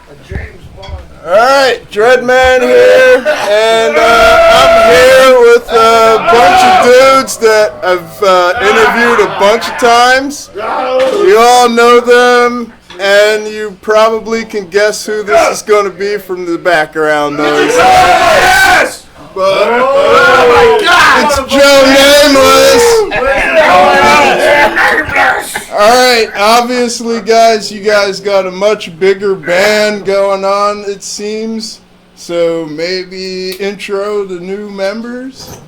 All right, Dreadman here, and I'm here with a bunch of dudes that I've interviewed a bunch of times. You all know them, and you probably can guess who this is going to be from the background noise. Yes! But, it's Joe Nameless. All right, obviously, guys, you guys got a much bigger band going on, it seems. So maybe intro the new members.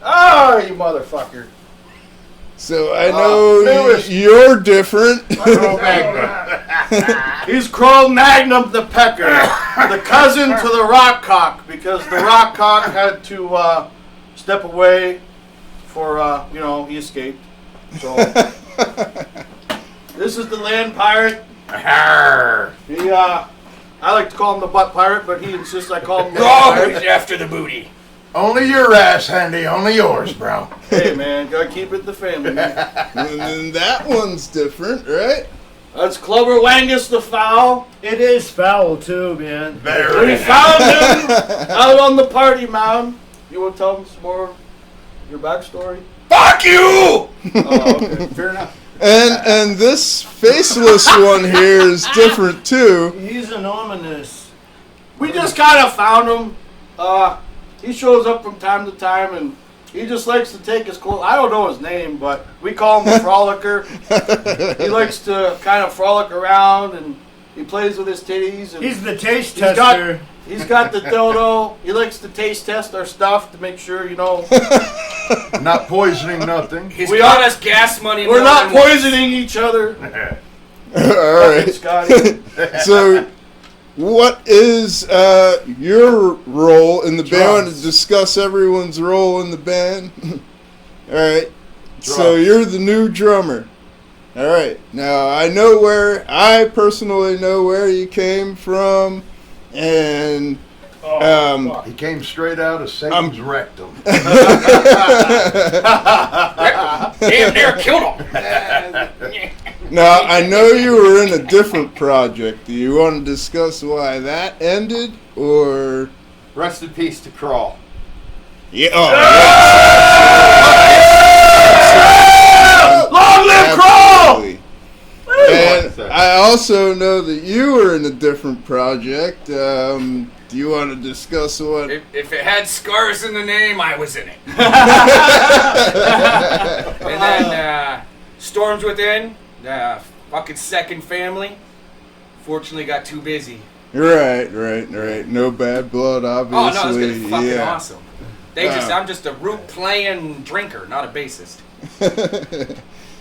Oh, you motherfucker. So I know you're different. He's Cro-Magnum the Pecker, the cousin to the Rockcock, because the Rockcock had to step away for, he escaped. So, this is the land pirate. He, I like to call him the butt pirate, but he insists I call him the butt pirate. After the booty. Only your ass, Handy. Only yours, bro. Hey, man, gotta keep it in the family. And then that one's different, right? That's Clover Wangus the Foul. It is foul too, man. We found him out on the party mound. You want to tell him some more of your backstory? Fuck you! Oh, okay. Fair enough. And this faceless one here is different too. He's anonymous. We just kind of found him. He shows up from time to time, and he just likes to take his clothes. I don't know his name, but we call him the Frolicker. He likes to kind of frolic around, and he plays with his titties. And He's the taste tester. He's got the dildo. He likes to taste test our stuff to make sure, Not poisoning nothing. He's got us gas money. We're not poisoning each other. All right. Scotty. So, what is your role in the band? I want to discuss everyone's role in the band. All right. So you're the new drummer. All right. Now I personally know where you came from, and He came straight out of Satan's rectum. Damn near killed him. now I know you were in a different project. Do you want to discuss why that ended, or? Rest in peace to Crawl. Yeah. Long live Crawl! And I also know that you were in a different project. Do you want to discuss what? If it had scars in the name, I was in it. And then Storms Within, fucking second family, fortunately got too busy. Right. No bad blood, obviously. Oh no, it's gonna be fucking yeah. awesome. I'm just a root playing drinker, not a bassist.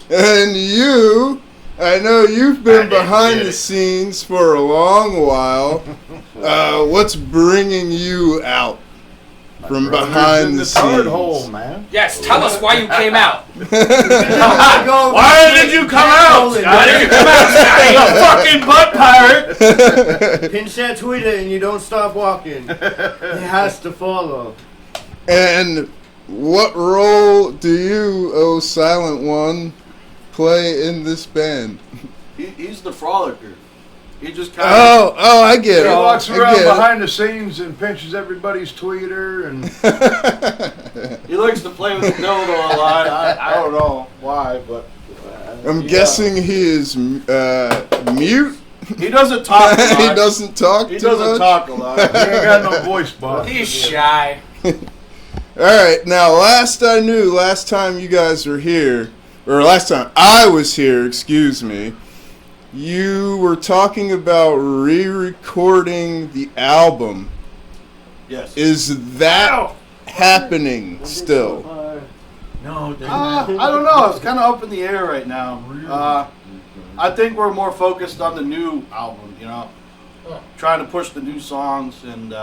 And you, I know you've been behind the scenes for a long while. What's bringing you out from behind the scenes? Hole, man. Yes, tell us why you came out. Why did you come out? Why did you come out, Scotty? You fucking butt pirate! Pinch that tweeter and you don't stop walking. It has to follow. And what role do you, oh Silent One, play in this band? He's the frolicker. He just kind of... Oh, I get He it. walks I around get it. behind the scenes and pinches everybody's tweeter and He likes to play with the dildo a lot. I don't know why, but... I'm guessing he is mute. He doesn't talk a lot. He doesn't talk He too doesn't much? talk a lot. he ain't got no voice box. He's shy. All right, now last time you guys were here, or last time I was here, excuse me, you were talking about re-recording the album. Yes. Is that happening still? No, I don't know. It's kind of up in the air right now. I think we're more focused on the new album, trying to push the new songs and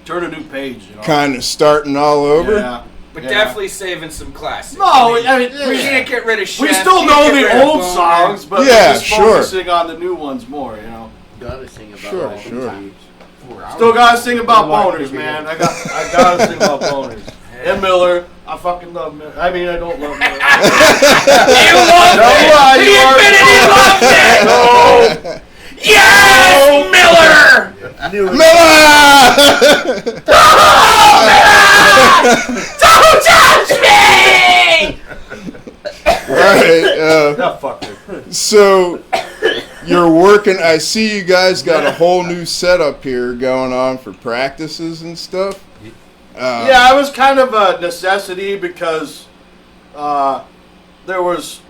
turn a new page. Kind of starting all over? Yeah. But definitely saving some classics. No, I mean, we can't get rid of Chef. we still know the old songs, but we're just focusing on the new ones more, Gotta sing about Sure. Still gotta sing about boners, man. I gotta sing about boners. And Miller. I fucking love Miller. I mean, I don't love Miller. You love it! He admitted he loved it! No! Yes, Miller! Miller! Don't touch me! Alright, That fucker. so you're working, I see you guys got a whole new setup here going on for practices and stuff. Yeah, it was kind of a necessity because there was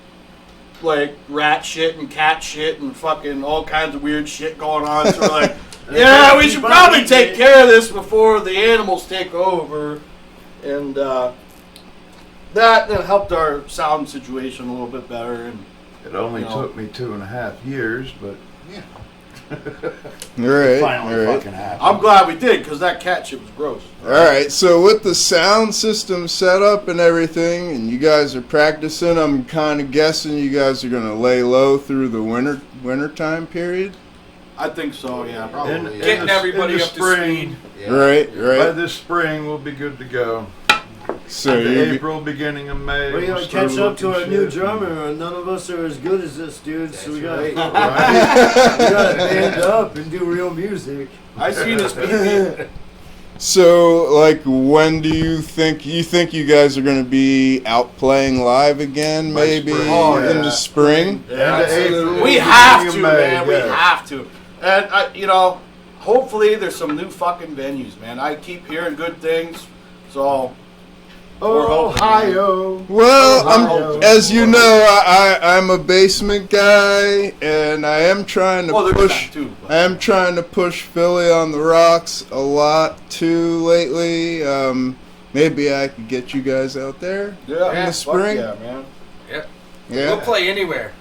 like rat shit and cat shit and fucking all kinds of weird shit going on. So we're like, yeah, we should probably take care of this before the animals take over. And that helped our sound situation a little bit better. And It only took me 2.5 years, but yeah. Alright, Finally alright. fucking happened. I'm glad we did because that cat shit was gross. Alright, so with the sound system set up and everything, and you guys are practicing, I'm kind of guessing you guys are going to lay low through the winter time period? I think so, yeah, probably. Getting everybody up to speed. Right, By right. this spring, we'll be good to go. So End of you April, beginning of May. We're we'll gonna start catch up to looking our new shit. drummer, and none of us are as good as this dude, so we gotta, we Right? gotta band up and do real music. I seen his BB. So, like, when do you think you guys are going to be out playing live again? By Maybe spring. Oh, in yeah. the spring. End of April, We have to, beginning of May, man. We yes. have to. And, hopefully there's some new fucking venues, man. I keep hearing good things. So, we're hoping, Ohio. Well, Ohio. as you know, I'm a basement guy, and I am trying to Well, there's push. that too, but- I am trying to push Philly on the rocks a lot too lately. Maybe I could get you guys out there Yeah, in the fuck spring. Yeah, man. Yep. Yeah. We'll play anywhere.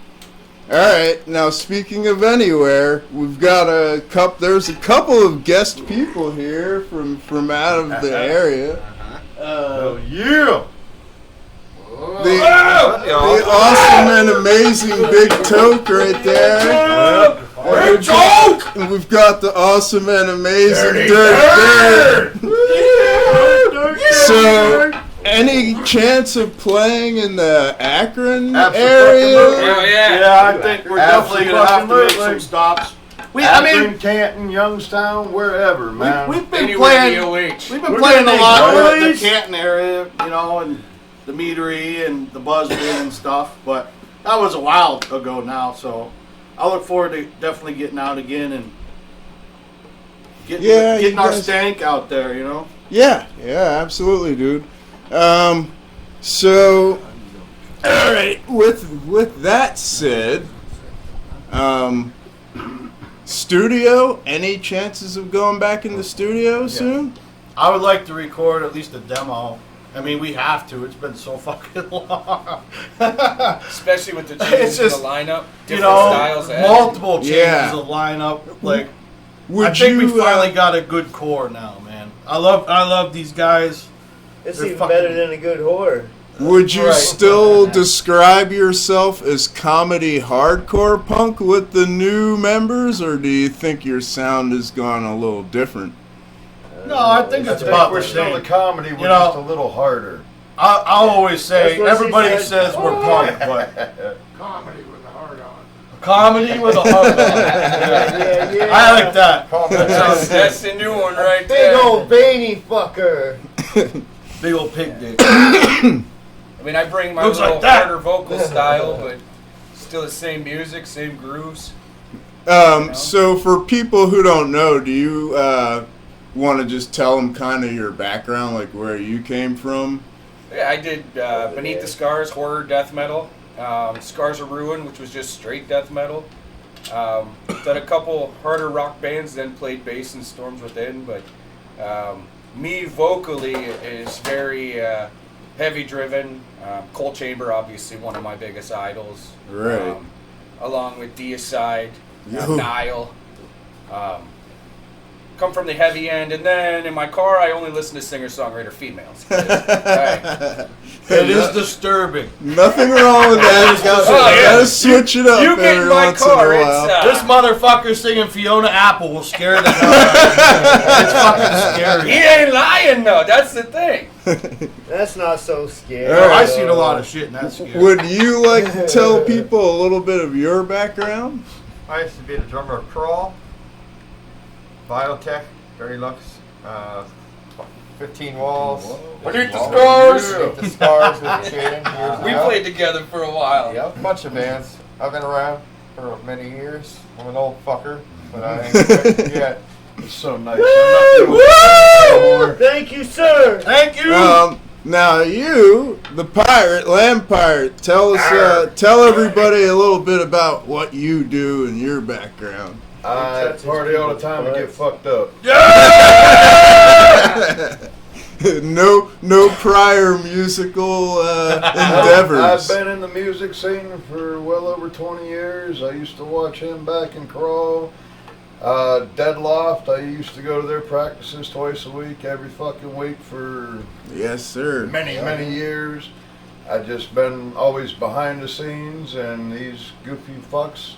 All right. Now, speaking of anywhere, we've got a couple. There's a couple of guest people here from out of the area. Oh, yeah. The awesome and amazing Big Toke right there. Big Toke! And we've got the awesome and amazing Dirty Dirrt. So, any chance of playing in the Akron area? Oh, yeah. Yeah, I think we're definitely going to have to make some Absolutely. stops. Akron, Canton, Youngstown, wherever, man. we've been Anywhere playing. in the OH. We've been We're playing a gonna lot make in noise. the Canton area, and the Meadery and the Buzzbin and stuff. But that was a while ago now, so I look forward to definitely getting out again and getting you our guys- stank out there. Yeah, absolutely, dude. So, all right. With that said, studio. Any chances of going back in the studio soon? I would like to record at least a demo. I mean, we have to. It's been so fucking long. Especially with the It's changes in the just, lineup, different styles. multiple changes Yeah. of lineup. Like, Would I think you we finally got a good core now, man. I love these guys. It's They're even fucking- better than a good horror. Would you Right. still describe yourself as comedy hardcore punk with the new members, or do you think your sound has gone a little different? No, I think it's I think about we're the still same. the comedy, we're You know- just a little harder. I'll always say, That's what she everybody said. says we're punk, but Comedy with a heart on. comedy with a heart. Yeah. Yeah. I like that. That's the new one right Big there. old veiny fucker. Big old pig dick. I mean, I bring my Looks little like that. harder vocal style, but still the same music, same grooves. So for people who don't know, do you want to just tell them kind of your background, like where you came from? Yeah, I did Beneath the Scars, horror death metal. Scars of Ruin, which was just straight death metal. Done a couple harder rock bands, then played bass in Storms Within. But me vocally is very heavy driven. Cold Chamber, obviously one of my biggest idols. Right. Along with Deicide, Yo. Nile. Come from the heavy end, and then in my car I only listen to singer-songwriter females. Right. It is disturbing. Nothing wrong with that. You gotta, Oh, yeah. gotta switch it up You get in every my once car, in a it's while. This motherfucker singing Fiona Apple will scare the hell out of me. It's fucking He scary. ain't lying though. That's the thing. That's not so scary. All right. I've seen a lot of shit, and that's scary. Would you like to tell people a little bit of your background? I used to be the drummer of Crawl, Biotech, Dirty Lux, 15 Walls. Beneath the Scars! Beneath the Scars with Shane. We played together for a while. Yeah, a bunch of bands. I've been around for many years. I'm an old fucker, but I ain't quit yet. It's so nice. Woo! Thank you, sir. Thank you. Now you, the pirate, land pirate, tell us, tell everybody a little bit about what you do and your background. I party all the time and get fucked up. No prior musical endeavors. I've been in the music scene for well over 20 years. I used to watch him back in Crawl. Deadloft, I used to go to their practices twice a week, every fucking week for Yes, sir. many years. I've just been always behind the scenes, and these goofy fucks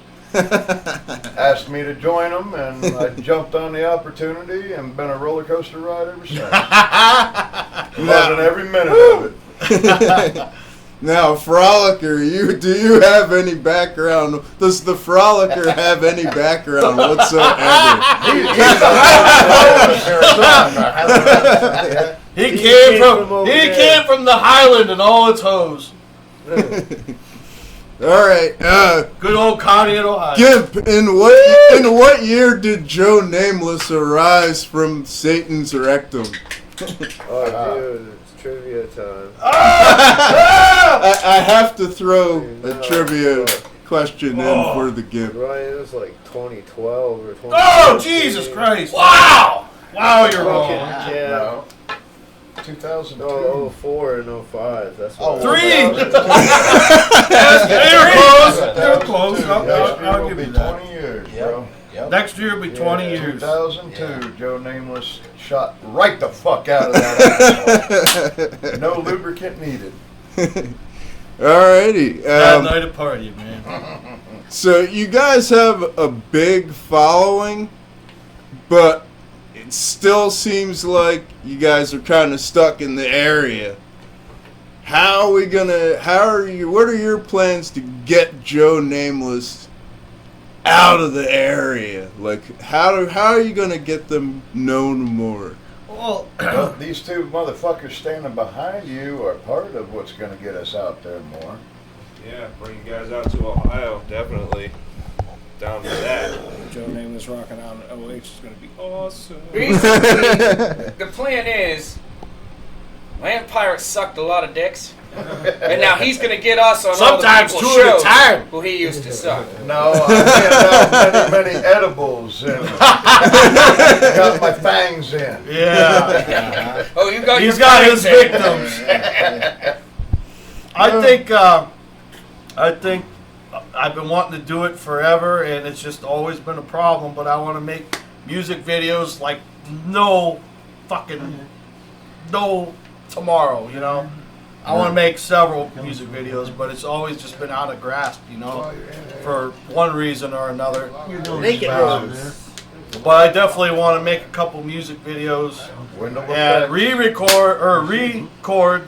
asked me to join them, and I jumped on the opportunity and been a roller coaster ride ever since. Loving every minute of it. Now, Frolicker, do you have any background? Does the Frolicker have any background whatsoever? He came from the Highland and all its hoes. All right. Good old Connie in Ohio. Gimp, in what year did Joe Nameless arise from Satan's rectum? Oh, dude, it's trivia time. I have to throw a trivia question in for the Gimp. Ryan, it was like 2012 or 2013. Oh, Jesus Christ. Wow. Wow, you're wrong. Yeah. No. 2002. Oh, 04 and 05. That's what. Three. They're close. Next year I'll will give be you that. 20 years, bro. Next year will be 20 years. 2002, Joe Nameless shot right the fuck out of that asshole. No lubricant needed. Alrighty. Bad night at party, man. So you guys have a big following, but it still seems like you guys are kind of stuck in the area. What are your plans to get Joe Nameless out of the area? Like, how are you gonna get them known more? Well, Well, these two motherfuckers standing behind you are part of what's going to get us out there more. Yeah, bring you guys out to Ohio, definitely. Down for that. Joe Nameless rocking out in OH is going to be awesome. Basically, the plan is, Land Pirate sucked a lot of dicks, and now he's going to get us on sometimes all the two people's at a shows time. who he used to suck. No, I handed out many edibles and got my fangs in. Yeah. Oh, you got He's your got his fangs in. victims. I think I've been wanting to do it forever, and it's just always been a problem. But I want to make music videos like no tomorrow. You know, I want to make several music videos, but it's always just been out of grasp. You know, for one reason or another. Make it rose. But I definitely want to make a couple music videos and record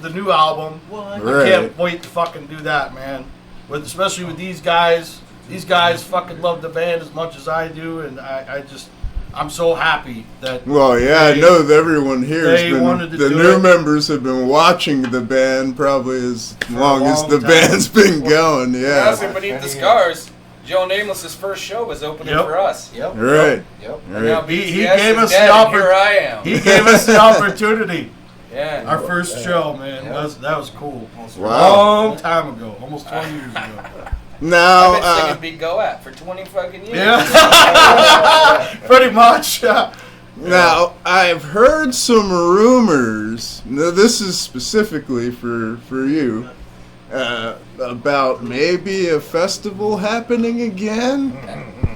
the new album. I can't wait to fucking do that, man. Especially with these guys. These guys fucking love the band as much as I do, and I'm so happy that. Well, yeah, I know that everyone here has wanted to the do new it. members have been watching the band probably as long as long the time. band's been going. Us Yeah, and Beneath the Scars, Joe Nameless's first show was opening for us. right. And now Right. BTS He gave is us dead, the and here I am. He gave us the opportunity. Yeah. Our first show, man. That was cool. Wow. Long time ago, almost 20 years ago. Now, I've been singing Big Go At for 20 fucking years. Yeah, pretty much. now I've heard some rumors. Now, this is specifically for you. About maybe a festival happening again?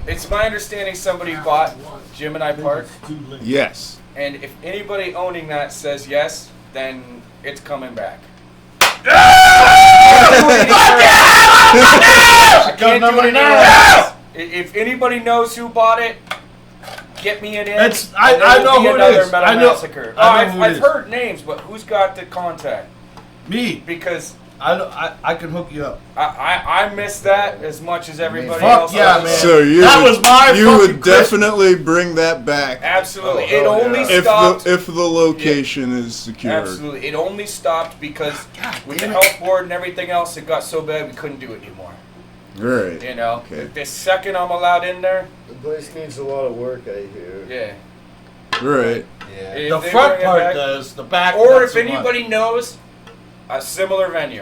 It's my understanding somebody bought Gemini Park, Yes. and if anybody owning that says yes, then it's coming back. I can't do it now. If anybody knows who bought it, get me an in. I know who it is. Metal I know. Massacre. I know who it I've is. heard names, but who's got the contact? Me. Because I can hook you up. I miss that as much as everybody Fuck else. yeah, man. So That was my you fucking would definitely bring that back. Absolutely. Oh, It only If stopped. the location is secured. Absolutely. It only stopped because with the health board and everything else, it got so bad we couldn't do it anymore. Right. You know, Okay. the second I'm allowed in there, The place needs a lot of work, I hear. yeah. Right. Yeah. If The they front bring it part back- does, the back. Or not if so much. anybody knows a similar venue.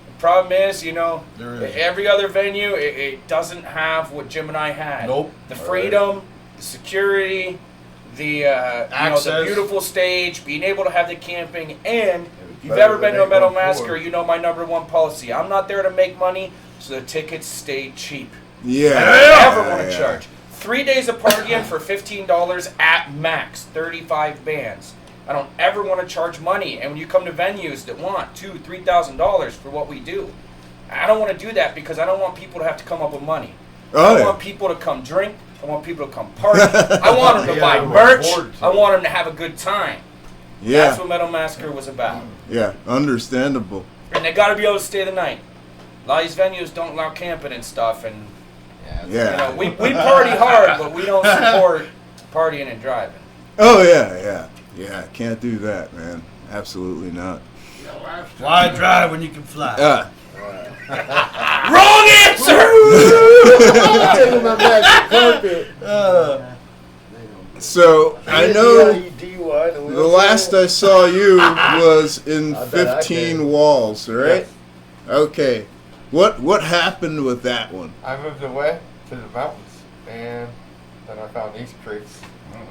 The problem is, you know, There is. every other venue, it doesn't have what Jim and I had. Nope. The freedom, the security, the you know, the Access. beautiful stage, being able to have the camping, and if you've better ever been than to a Metal 814. Massacre, you know my number one policy. I'm not there to make money, so the tickets stay cheap. Yeah. I don't ever want to yeah. charge. 3 days of partying for $15 at max, 35 bands. I don't ever want to charge money. And when you come to venues that want $2,000, $3,000 for what we do, I don't want to do that because I don't want people to have to come up with money. Oh, I yeah. want people to come drink. I want people to come party. I want them to buy merch. I want them to have a good time. That's Yeah. what Metal Massacre was about. Yeah. Understandable. And they got to be able to stay the night. A lot of these venues don't allow camping and stuff, and Yeah. you know, we party hard, but we don't support partying and driving. Oh yeah. Can't do that, man. Absolutely not. Why drive when you can fly? Wrong answer! Taking my magic carpet. So I know DUI, the last I saw you was in I bet I 15 can. Walls, right? Yes. Okay. What happened with that one? I moved away to the mountains, and then I found these creeks. And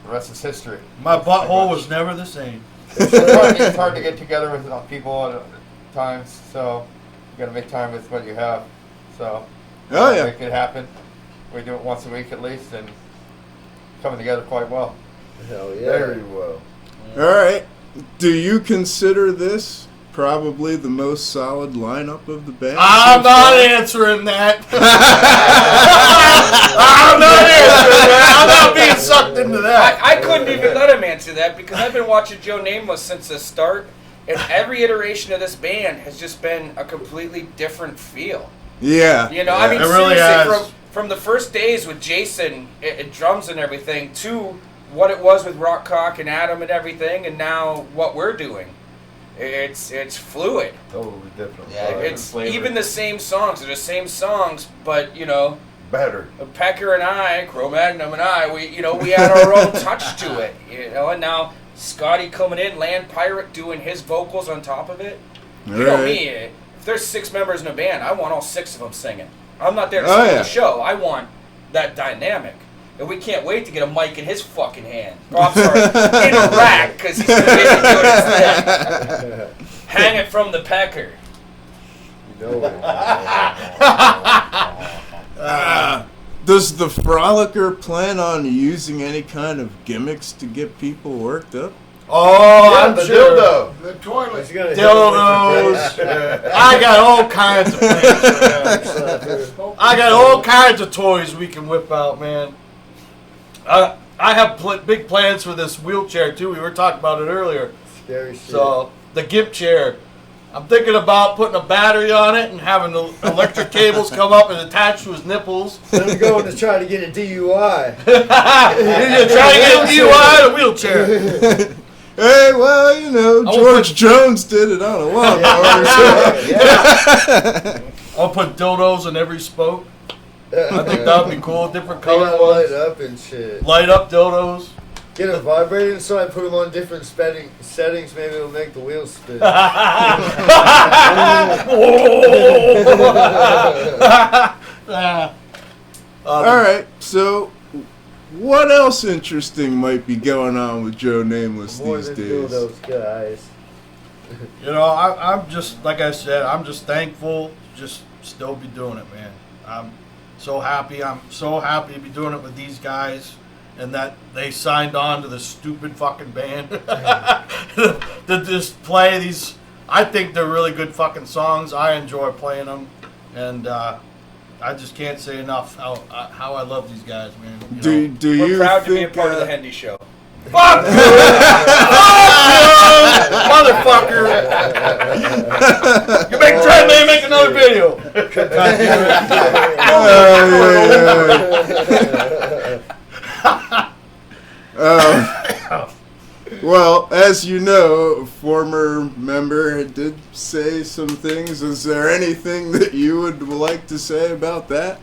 the rest is history. My butthole was never the same. It's hard to get together with people at times, so you got to make time with what you have. So Oh yeah. make it happen. We do it once a week at least, and coming together quite well. Hell yeah. Very well. All right. Do you consider this probably the most solid lineup of the band? I'm so not far? answering that. I'm not answering that. I'm not being sucked into that. I couldn't even let him answer that because I've been watching Joe Nameless since the start, and every iteration of this band has just been a completely different feel. Yeah. You know, I mean, It really seriously, has. from the first days with Jason and drums and everything to what it was with Rockcock and Adam and everything, and now what we're doing. It's fluid. Totally different. Yeah, vibe. It's even the same songs. They're the same songs, but you know, Better. Pecker and I, Cro-Magnum and I, we had our own touch to it. You know, and now Scotty coming in, Land Pirate doing his vocals on top of it. You know Right. me. If there's 6 members in a band, I want all 6 of them singing. I'm not there to Oh, sing yeah. the show. I want that dynamic. And we can't wait to get a mic in his fucking hand. Oh, I'm sorry, in a rack, because he's too busy doing his thing. Hang it from the Pecker. You know it. Does the Frolicker plan on using any kind of gimmicks to get people worked up? Oh, Yeah, I'm the sure. dildo. The toilet. He's gonna Dildos. I got all kinds of things. I got all kinds of toys we can whip out, man. I have big plans for this wheelchair too. We were talking about it earlier. Scary shit. So the GIMP chair, I'm thinking about putting a battery on it and having the electric cables come up and attach to his nipples. I'm going to try to get a DUI. You're trying to get a DUI in a wheelchair. Hey, well, you know, I George Jones did it on a lawnmower. I'll put dildos in every spoke. I think that would be cool. Different They gotta color light ones. up and shit. Light up dildos. Get a vibrator inside, put them on different settings, maybe it'll make the wheels spin. All right, so what else interesting might be going on with Joe Nameless More these than days? those guys. You know, I'm just, like I said, I'm just thankful to just still be doing it, man. I'm so happy. I'm so happy to be doing it with these guys and that they signed on to this stupid fucking band to just play these. I think they're really good fucking songs. I enjoy playing them. And I just can't say enough how I love these guys, man. You know? Do We're you proud to be a think, part of the Hendy Show. Fuck you! Fuck you! motherfucker. You make Dread Man make another video. Well, as you know, a former member did say some things. Is there anything that you would like to say about that?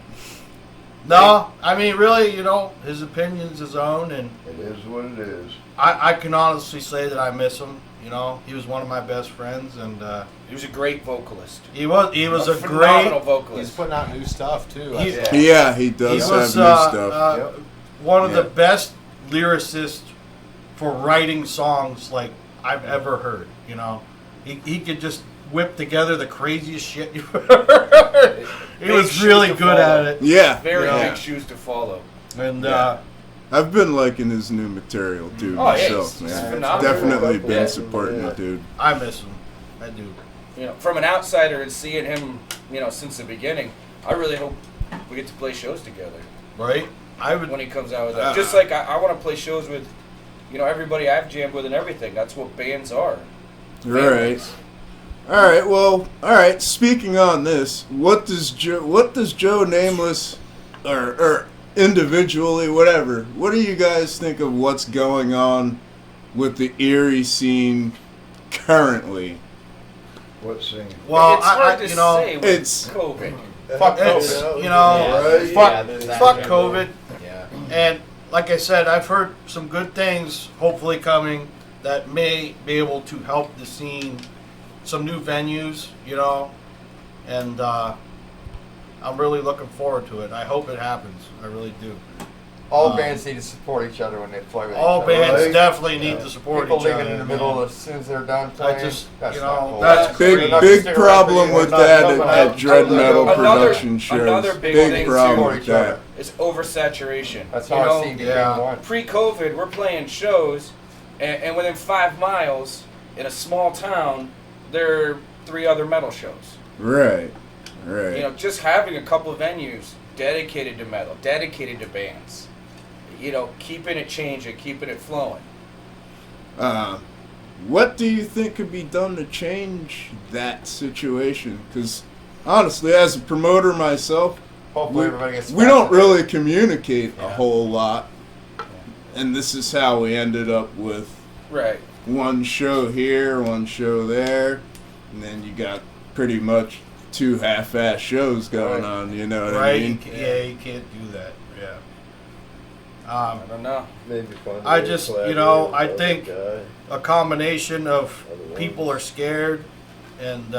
No, I mean, really, his opinion's his own, and It is what it is. I can honestly say that I miss him. He was one of my best friends, and He was a great vocalist. he was a phenomenal great. vocalist. He's putting out new stuff too. I He- think. Yeah, he He does was have new stuff. Yep. one of the Yeah. best lyricists for writing songs like I've ever heard. He could just whip together the craziest shit you've ever heard. He Big was shoes really to good follow. at it, Yeah, Very yeah. big shoes to follow. and Yeah. I've been liking his new material too Oh, yeah, myself, he's man. phenomenal. Definitely been Yeah. supporting the dude. I miss him. I do. From an outsider and seeing him, since the beginning, I really hope we get to play shows together Right? I would. when he comes out with that. Just like I want to play shows with, everybody I've jammed with and everything. That's what bands are. Right. All right. Well, all right. Speaking on this, what does Joe Nameless, or individually, whatever? What do you guys think of what's going on with the Erie scene currently? What scene? Well, it's hard to say with it's- COVID. fuck It's, COVID. Right? Fuck, there's that fuck too. COVID. Yeah. And like I said, I've heard some good things hopefully coming that may be able to help the scene. Some new venues, and I'm really looking forward to it. I hope it happens. I really do. All bands need to support each other when they play with All each other. bands Right? definitely need to support People each other. leaving in the middle man. as soon as they're done I playing. just, that's you not know, cool. that's Big We're not big gonna problem stick around with for that you. at Dread Metal production shows. another big Big thing problem too. with that. It's oversaturation. That's You how know, I've seen yeah. became one. Pre-COVID, we're playing shows, and within 5 miles in a small town, there are 3 other metal shows. Right. Right. Just having a couple of venues dedicated to metal, dedicated to bands. Keeping it changing, keeping it flowing. What do you think could be done to change that situation? Because honestly, as a promoter myself, Hopefully everybody gets we back don't to it. really communicate a whole lot. And this is how we ended up with Right. one show here, one show there, and then you got pretty much 2 half-ass shows going on, you know what I right? mean? You can't do that. Yeah. I don't know. Maybe fun. I just, I think a combination of people are scared, and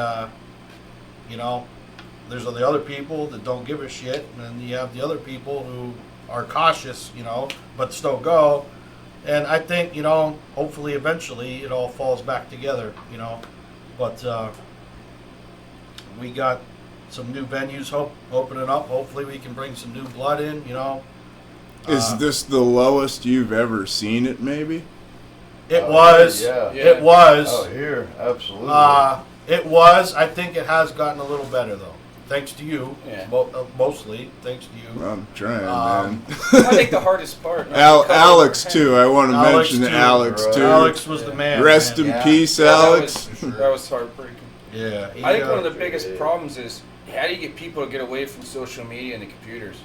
there's the other people that don't give a shit, and then you have the other people who are cautious, but still go. And I think, hopefully eventually it all falls back together, But we got some new venues opening up. Hopefully we can bring some new blood in, Is this the lowest you've ever seen it, maybe? It was. Yeah. It was. Oh, here, absolutely. It was. I think it has gotten a little better, though. Thanks to you. Yeah. Mostly. Thanks to you. I'm trying, man. I think the hardest part. Alex, too. I want to Alex, mention too. Alex, too. Alex was the man. Rest man. in Yeah. peace, Yeah, Alex. That was heartbreaking. Yeah. I think one of the biggest problems is how do you get people to get away from social media and the computers?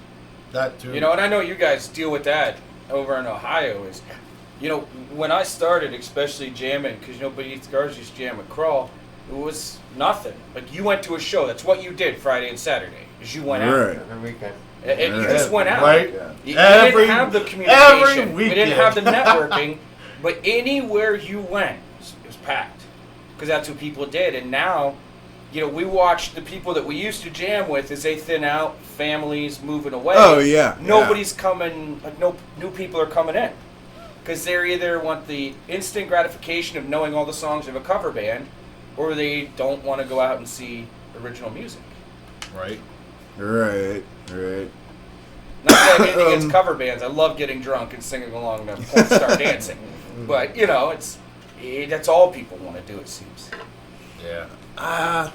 That, too. And I know you guys deal with that over in Ohio. Is when I started, especially jamming, because Beneath Scars used to jam and crawl, it was nothing. Like you went to a show. That's what you did Friday and Saturday. Is you went out. Right. Every weekend. And you just went out. Right? Yeah. You Every- didn't have the every communication. We didn't weekend. have the networking. But anywhere you went, it was packed. Because that's what people did. And now, we watch the people that we used to jam with as they thin out, families moving away. Oh, yeah. Nobody's coming, no new people are coming in. Because they either want the instant gratification of knowing all the songs of a cover band, or they don't want to go out and see original music. Right. Right. Not that I have anything against cover bands. I love getting drunk and singing along to porn star dancing. But, that's all people want to do, it seems. Yeah. I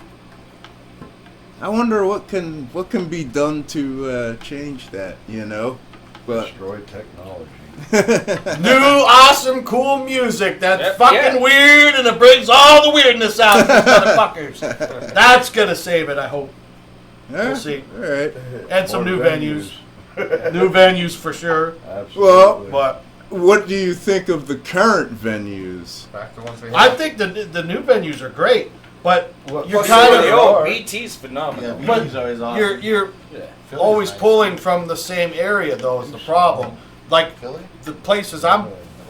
wonder what can be done to change that, But Destroy technology. New, awesome, cool music that's Yep, fucking yeah. weird and it brings all the weirdness out of these motherfuckers. That's gonna save it, I hope. Yeah, We'll see. All right. And some More new venues. New venues for sure. Absolutely. Well, But what do you think of the current venues? Back to ones we have. I think the new venues are great. But Well, you're Well, kind so of the old BT's phenomenal. Yeah, But BT's always awesome. you're Philly's always nice. pulling from the same area though is the problem. Like Philly? the places I'm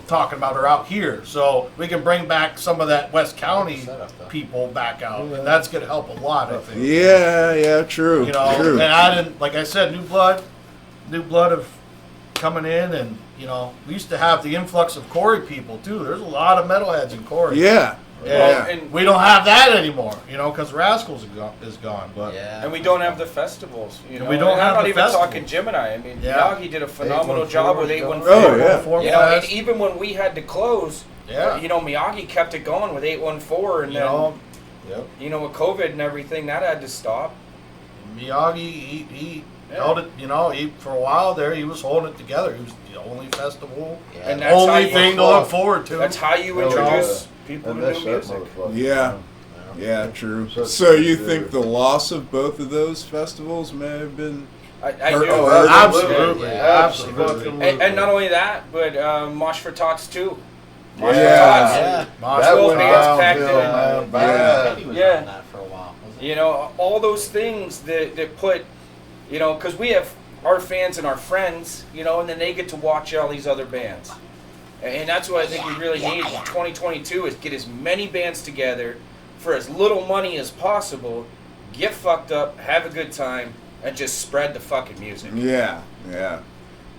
talking about are out here, so we can bring back some of that West County Setup, though. people back out, and that's gonna help a lot. I think. Yeah, true. You know, true. and I didn't, like I said, new blood of coming in, and you know, we used to have the influx of Corey people too. There's a lot of metalheads in Corey. Yeah. Yeah, and we don't have that anymore, you know, because Rascals is gone. But Yeah. And we don't have the festivals. You know? we don't And have I'm not the even festivals. talking Gemini. I mean, Yeah. Miyagi did a phenomenal job with 814. Oh, yeah. You know, and even when we had to close, Yeah. you know, Miyagi kept it going with 814, and you then, know, you know, with COVID and everything, that had to stop. Miyagi, he Yeah. held it. You know, for a while there, he was holding it together. He was the only festival, Yeah. And that's how only you, thing to look forward to. That's how you Hell introduce yeah. people I to miss new that music. motherfucker. Yeah. Yeah, true. Such So a you good think the loss of both of those festivals may have been... I Or- do. or- Absolutely, Yeah. absolutely. And not only that, but Mosh for Tots too. Mosh Yeah. for Tots. Yeah. Mosh That Those went bands packed downhill, in. man. Yeah. Bad. He was Yeah. on that for a while. Wasn't he? You know, all those things that put, you know, because we have our fans and our friends, you know, and then they get to watch all these other bands. And that's what I think we really need in 2022 is get as many bands together for as little money as possible, get fucked up, have a good time, and just spread the fucking music. Yeah.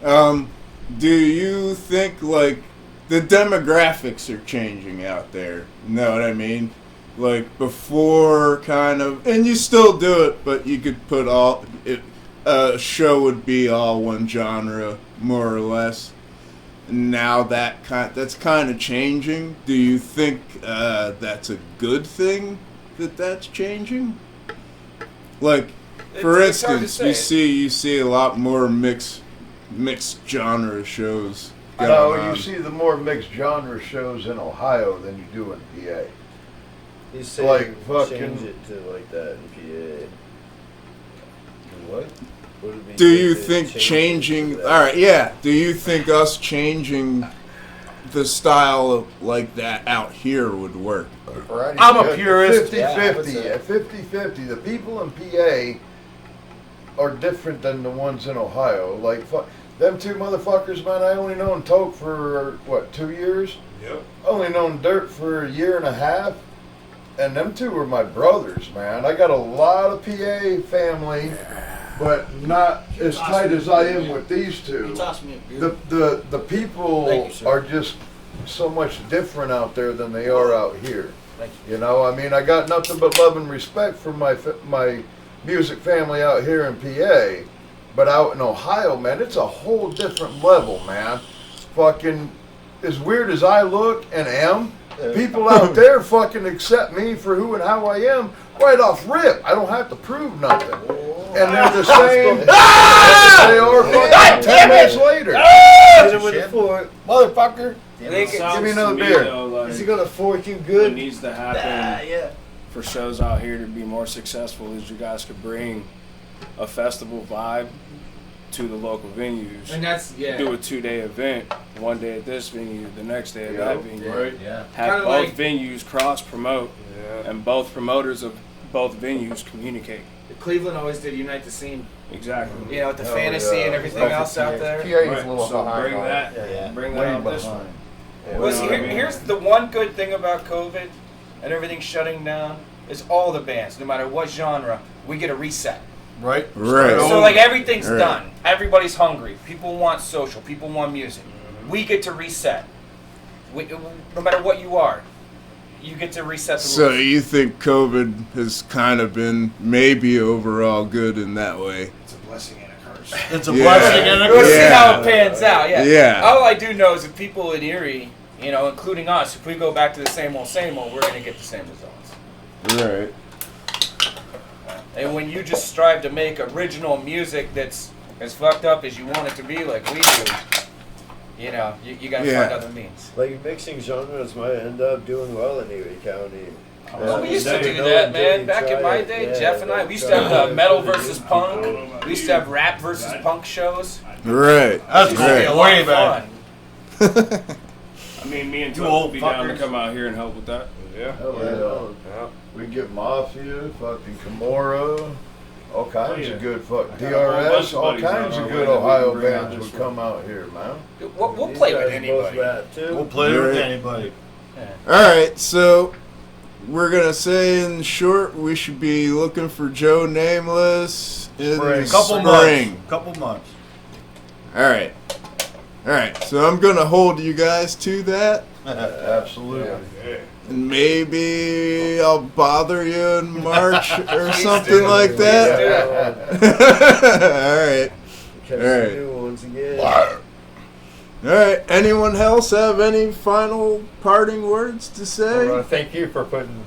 Do you think, like, the demographics are changing out there? Know what I mean? Like, before, kind of... And you still do it, but you could put all... A show would be all one genre, more or less. Now that's kind of changing. Do you think that's a good thing that's changing? Like, for It's hard to instance, say. you see a lot more mixed genre shows going No, on. you see the more mixed genre shows in Ohio than you do in PA. He's saying Like fucking- change it to like that in PA. What? What did we Do say you to think change it changing? to All that? right, yeah. Do you think us changing the style of, like that out here would work? Variety's I'm a good. purist. 50-50. Yeah, At 50-50. The people in PA are different than the ones in Ohio. Like, them two motherfuckers, man, I only known Toke for, what, 2 years? Yep. Only known Dirt for a year and a half. And them two were my brothers, man. I got a lot of PA family, but not as tight as I am with these two. Toss me a beer. The people Thank you, sir. are just so much different out there than they are out here. Thank You know, I mean, I got nothing but love and respect for my music family out here in PA, but out in Ohio, man, it's a whole different level, man. Fucking, as weird as I look and am, people out there fucking accept me for who and how I am right off rip. I don't have to prove nothing. And they're the same as they are fucking 10 minutes later. Hit him with a fork. Motherfucker. They can- Give me another beer. Is he gonna fork you What good? needs to happen Yeah. for shows out here to be more successful is you guys could bring a festival vibe to the local venues. And that's, yeah. Do a 2-day event, one day at this venue, the next day at that venue. Right. Yeah. Have Kinda both like- venues cross promote, Yeah. and both promoters of both venues communicate. Cleveland always did Unite the Scene. Exactly. You know, with the Hell fantasy yeah. and everything Right. else out there. PA is Right, a little so behind bring on that, it. Yeah. bring that Way out this behind. one. Yeah. Well, see, here's the one good thing about COVID and everything shutting down is all the bands, no matter what genre, we get a reset. Right. Right. So like everything's Right. done. Everybody's hungry. People want social. People want music. We get to reset. No matter what you are, you get to reset the So rules. you think COVID has kind of been maybe overall good in that way? It's a blessing and a curse. It's a Yeah. blessing and a We'll curse. see Yeah. how it pans out. Yeah. Yeah. All I do know is that people in Erie, you know, including us, if we go back to the same old, we're going to get the same results. Right. And when you just strive to make original music that's as fucked up as you want it to be, like we do, you know, you got to Yeah. find other means. Like mixing genres might end up doing well in Erie County. Oh, we used to do that, man. Back in my day, Jeff and I, we used to have the metal versus punk. We used to have rap versus punk shows. Right. That's It used to be great. a lot Way of back. fun. I mean, me and You Toke old would be down to fuckers. come out here and help with that. Yeah. Hell Yeah. Yeah. We get Mafia, fucking Kimura, all kinds yeah. of good fuck I got a whole bunch DRS, of all buddies on kinds our of way good that we Ohio can bring out bands this would way. come out here, man. We'll These play with guys both anybody. rap, too. We'll play with Right. anybody. Alright, so we're going to say in short, we should be looking for Joe Nameless in Spring. Couple spring. months. Couple months. Alright. Alright, so I'm going to hold you guys to that. Absolutely. And maybe I'll bother you in March or something like that. Alright. Catch Alright. the new ones again. Alright, anyone else have any final parting words to I say? want to thank you for putting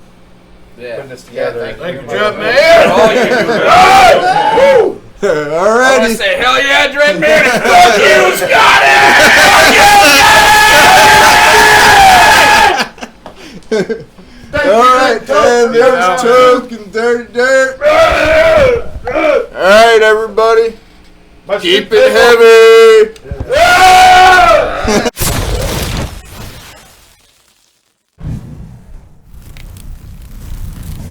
this together. Thank you, Jeff, man. All you do, man. I want to Alrighty. say, hell yeah, Dread Man. Fuck you, Scotty! Alright, and there's Toke and Dirty Dirt. Alright, everybody. Keep it heavy.